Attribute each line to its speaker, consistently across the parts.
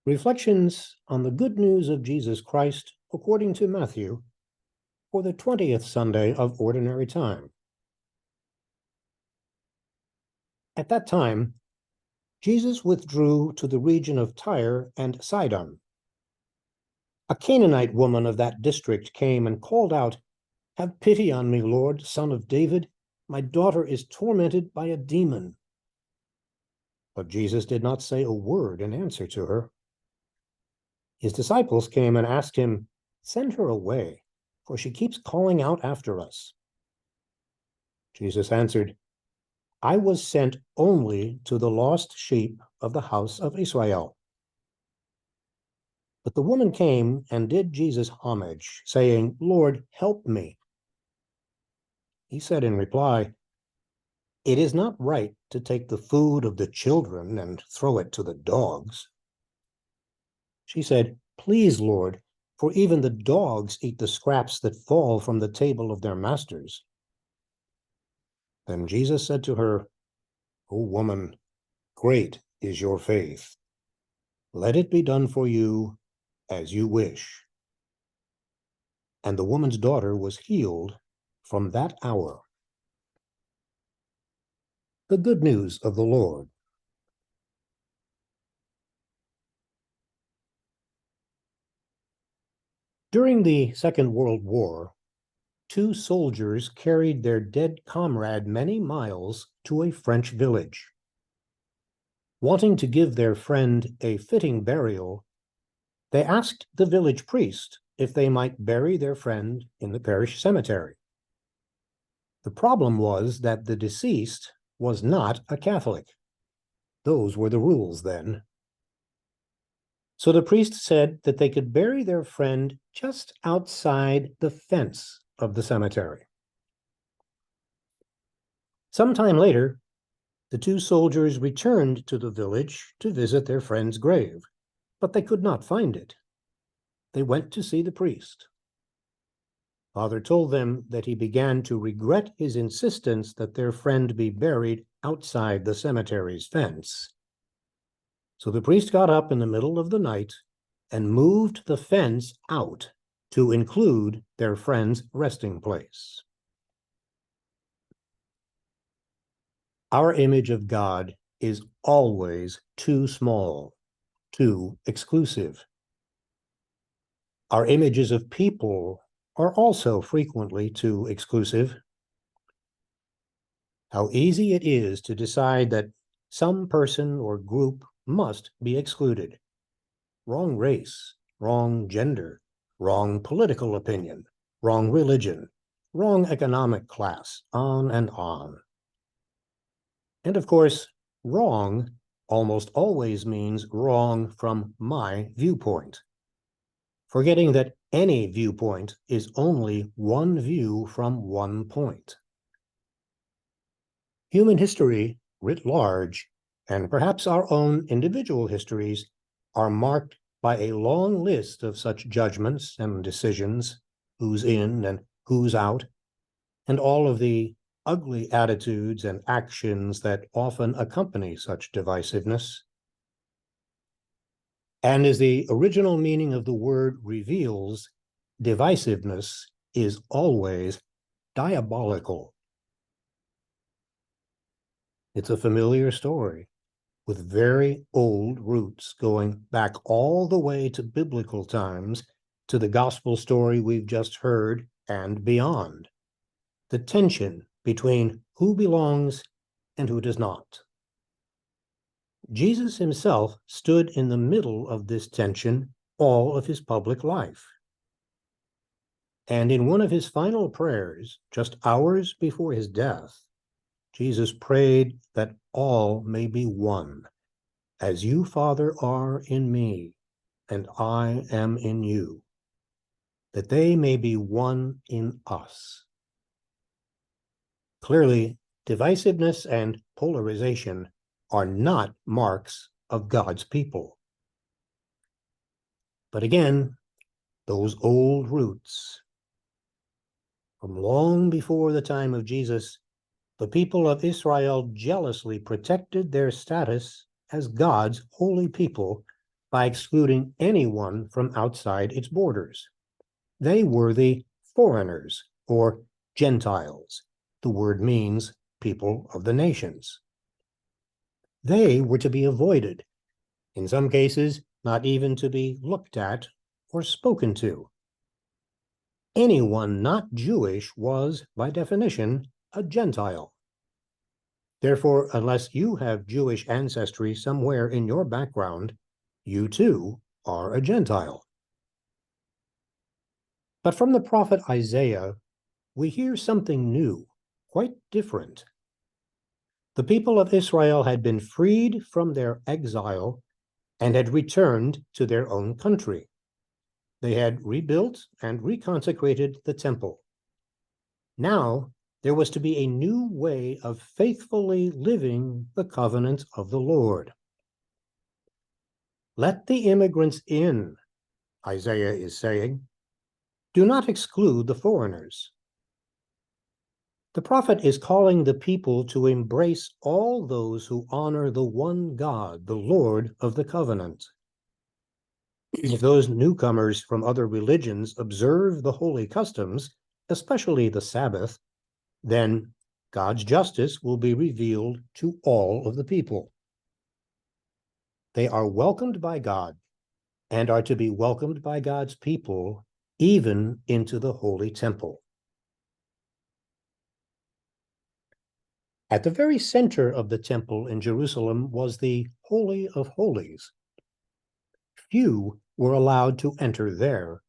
Speaker 1: Reflections on the Good News of Jesus Christ according to Matthew for the 20th Sunday of Ordinary Time. At that time, Jesus withdrew to the region of Tyre and Sidon. A Canaanite woman of that district came and called out, "Have pity on me, Lord, Son of David. My daughter is tormented by a demon." But Jesus did not say a word in answer to her. His disciples came and asked him, "Send her away, for she keeps calling out after us." Jesus answered, "I was sent only to the lost sheep of the house of Israel." But the woman came and did Jesus homage, saying, "Lord, help me." He said in reply, "It is not right to take the food of the children and throw it to the dogs." She said, "Please, Lord, for even the dogs eat the scraps that fall from the table of their masters." Then Jesus said to her, "O woman, great is your faith. Let it be done for you as you wish." And the woman's daughter was healed from that hour. The good news of the Lord. During the Second World War, two soldiers carried their dead comrade many miles to a French village. Wanting to give their friend a fitting burial, they asked the village priest if they might bury their friend in the parish cemetery. The problem was that the deceased was not a Catholic. Those were the rules then. So the priest said that they could bury their friend just outside the fence of the cemetery. Sometime later, the two soldiers returned to the village to visit their friend's grave, but they could not find it. They went to see the priest. Father told them that he began to regret his insistence that their friend be buried outside the cemetery's fence. So the priest got up in the middle of the night and moved the fence out to include their friend's resting place. Our image of God is always too small, too exclusive. Our images of people are also frequently too exclusive. How easy it is to decide that some person or group must be excluded. Wrong race, wrong gender, wrong political opinion, wrong religion, wrong economic class, on and on. And of course, wrong almost always means wrong from my viewpoint, forgetting that any viewpoint is only one view from one point. Human history, writ large, and perhaps our own individual histories, are marked by a long list of such judgments and decisions, who's in and who's out, and all of the ugly attitudes and actions that often accompany such divisiveness. And as the original meaning of the word reveals, divisiveness is always diabolical. It's a familiar story with very old roots going back all the way to biblical times, to the gospel story we've just heard and beyond. The tension between who belongs and who does not. Jesus himself stood in the middle of this tension all of his public life. And in one of his final prayers, just hours before his death, Jesus prayed that all may be one, as you, Father, are in me, and I am in you, that they may be one in us. Clearly, divisiveness and polarization are not marks of God's people. But again, those old roots. From long before the time of Jesus, the people of Israel jealously protected their status as God's holy people by excluding anyone from outside its borders. They were the foreigners, or Gentiles. The word means people of the nations. They were to be avoided, in some cases, not even to be looked at or spoken to. Anyone not Jewish was, by definition, a Gentile. Therefore, unless you have Jewish ancestry somewhere in your background, you too are a Gentile. But from the prophet Isaiah, we hear something new, quite different. The people of Israel had been freed from their exile and had returned to their own country. They had rebuilt and reconsecrated the temple. Now, there was to be a new way of faithfully living the covenant of the Lord. Let the immigrants in, Isaiah is saying. Do not exclude the foreigners. The prophet is calling the people to embrace all those who honor the one God, the Lord of the covenant. If those newcomers from other religions observe the holy customs, especially the Sabbath, then God's justice will be revealed to all of the people. They are welcomed by God and are to be welcomed by God's people, even into the holy temple. At the very center of the temple in Jerusalem was the Holy of Holies. Few were allowed to enter there.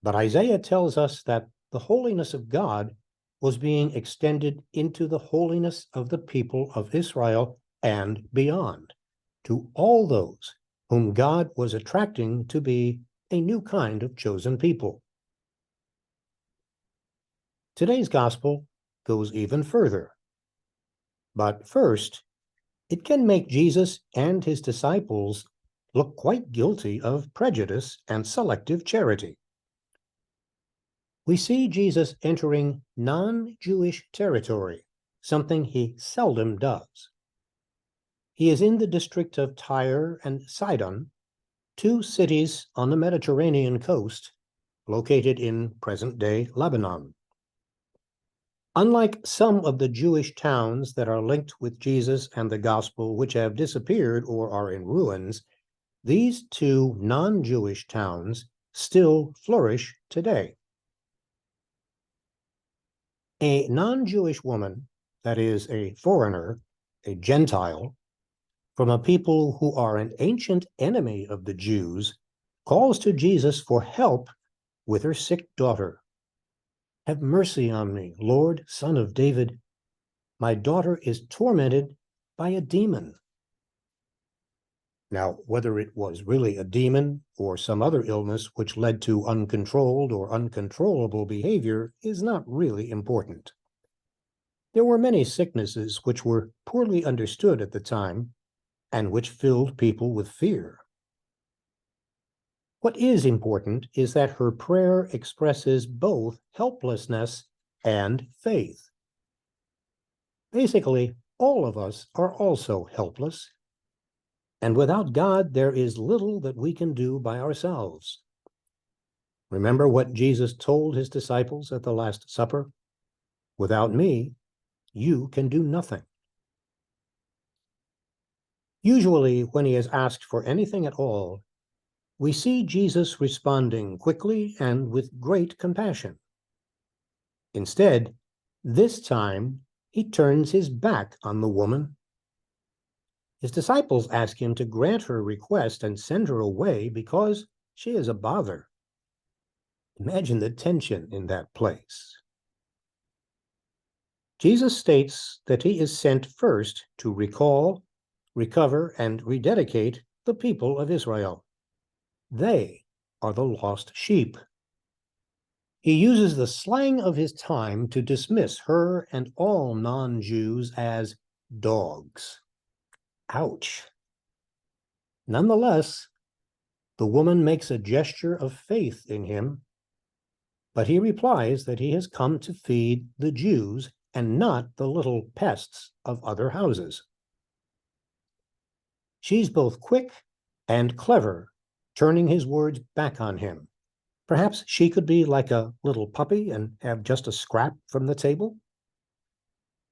Speaker 1: But Isaiah tells us that the holiness of God was being extended into the holiness of the people of Israel and beyond, to all those whom God was attracting to be a new kind of chosen people. Today's gospel goes even further. But first, it can make Jesus and his disciples look quite guilty of prejudice and selective charity. We see Jesus entering non-Jewish territory, something he seldom does. He is in the district of Tyre and Sidon, two cities on the Mediterranean coast, located in present-day Lebanon. Unlike some of the Jewish towns that are linked with Jesus and the gospel, which have disappeared or are in ruins, these two non-Jewish towns still flourish today. A non-Jewish woman, that is, a foreigner, a Gentile, from a people who are an ancient enemy of the Jews, calls to Jesus for help with her sick daughter. Have mercy on me, Lord, Son of David. My daughter is tormented by a demon. Now, whether it was really a demon or some other illness which led to uncontrolled or uncontrollable behavior is not really important. There were many sicknesses which were poorly understood at the time and which filled people with fear. What is important is that her prayer expresses both helplessness and faith. Basically, all of us are also helpless, and without God, there is little that we can do by ourselves. Remember what Jesus told his disciples at the Last Supper? Without me, you can do nothing. Usually, when he is asked for anything at all, we see Jesus responding quickly and with great compassion. Instead, this time, he turns his back on the woman. His disciples ask him to grant her request and send her away because she is a bother. Imagine the tension in that place. Jesus states that he is sent first to recall, recover, and rededicate the people of Israel. They are the lost sheep. He uses the slang of his time to dismiss her and all non-Jews as dogs. Ouch. Nonetheless, the woman makes a gesture of faith in him, but he replies that he has come to feed the Jews and not the little pests of other houses. She's both quick and clever, turning his words back on him. Perhaps she could be like a little puppy and have just a scrap from the table.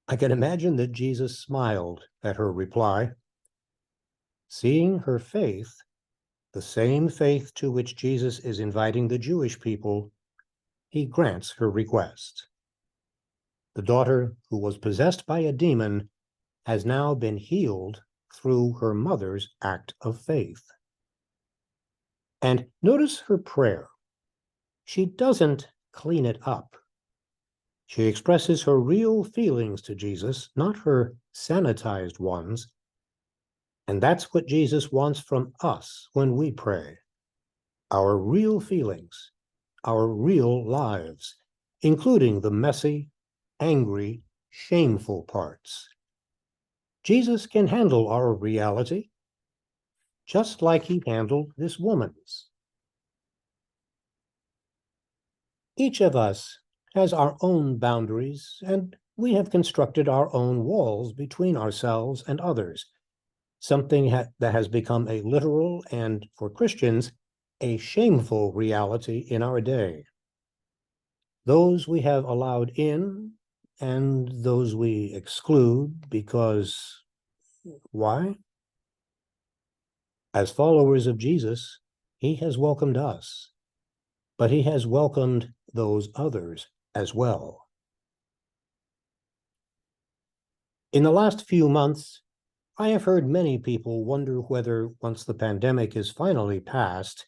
Speaker 1: I can imagine that Jesus smiled at her reply. Seeing her faith, the same faith to which Jesus is inviting the Jewish people, he grants her request. The daughter who was possessed by a demon has now been healed through her mother's act of faith. And notice her prayer. She doesn't clean it up. She expresses her real feelings to Jesus, not her sanitized ones. And that's what Jesus wants from us when we pray. Our real feelings, our real lives, including the messy, angry, shameful parts. Jesus can handle our reality, just like he handled this woman's. Each of us has our own boundaries, and we have constructed our own walls between ourselves and others, something that has become a literal and, for Christians, a shameful reality in our day. Those we have allowed in and those we exclude because why? As followers of Jesus, he has welcomed us, but he has welcomed those others as well. In the last few months, I have heard many people wonder whether, once the pandemic is finally past,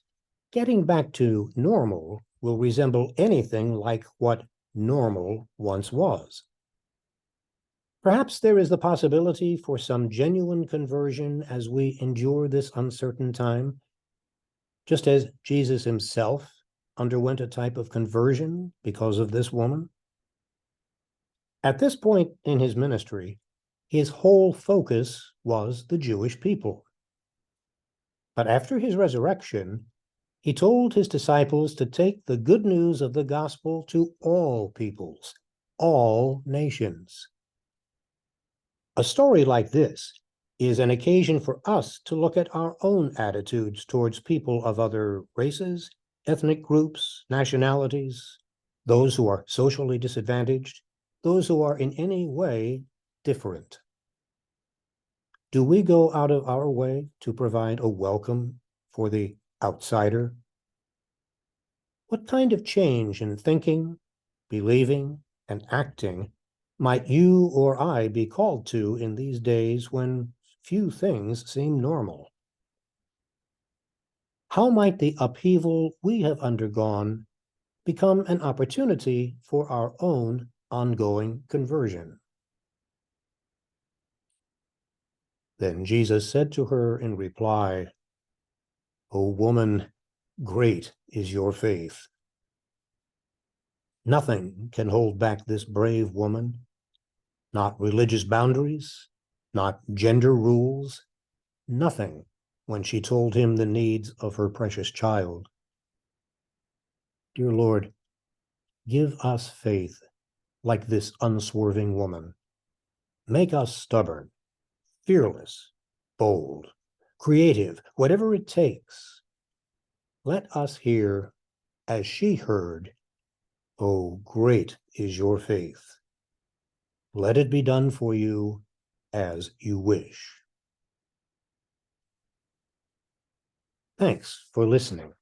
Speaker 1: getting back to normal will resemble anything like what normal once was. Perhaps there is the possibility for some genuine conversion as we endure this uncertain time, just as Jesus himself underwent a type of conversion because of this woman. At this point in his ministry, his whole focus was the Jewish people. But after his resurrection, he told his disciples to take the good news of the gospel to all peoples, all nations. A story like this is an occasion for us to look at our own attitudes towards people of other races, ethnic groups, nationalities, those who are socially disadvantaged, those who are in any way different. Do we go out of our way to provide a welcome for the outsider? What kind of change in thinking, believing, and acting might you or I be called to in these days when few things seem normal? How might the upheaval we have undergone become an opportunity for our own ongoing conversion? Then Jesus said to her in reply, "O woman, great is your faith. Nothing can hold back this brave woman, not religious boundaries, not gender rules, nothing, when she told him the needs of her precious child." Dear Lord, give us faith like this unswerving woman. Make us stubborn, fearless, bold, creative, whatever it takes. Let us hear, as she heard, "Oh, great is your faith. Let it be done for you as you wish." Thanks for listening.